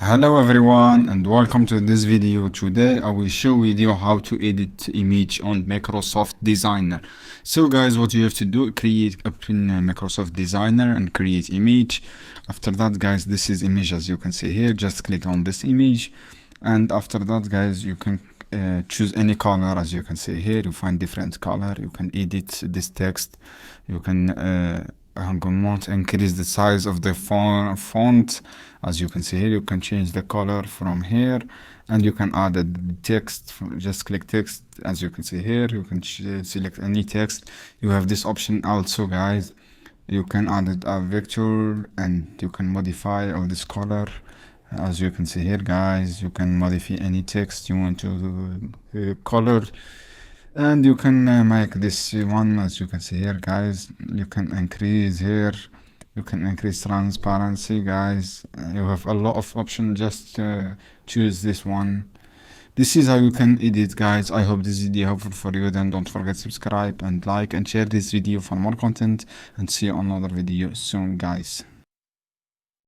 Hello everyone and welcome to this video. Today I will show you how to edit image on Microsoft Designer. So guys, what you have to do, open Microsoft Designer and create image. After that guys, this is image as you can see here. Just click on this image, and after that guys, you can choose any color. As you can see here, you find different color. You can edit this text. You can increase the size of the font. As you can see here, you can change the color from here, and you can add the text. Just click text. As you can see here, you can select any text. You have this option also guys. You can add a vector and you can modify all this color. As you can see here guys, you can modify any text you want to color, and you can make this one. As you can see here guys, you can increase here, you can increase transparency guys. You have a lot of options. Just choose this one. This is how you can edit guys. I hope this video helpful for you. Then don't forget to subscribe and like and share this video for more content, and see you on another video soon guys.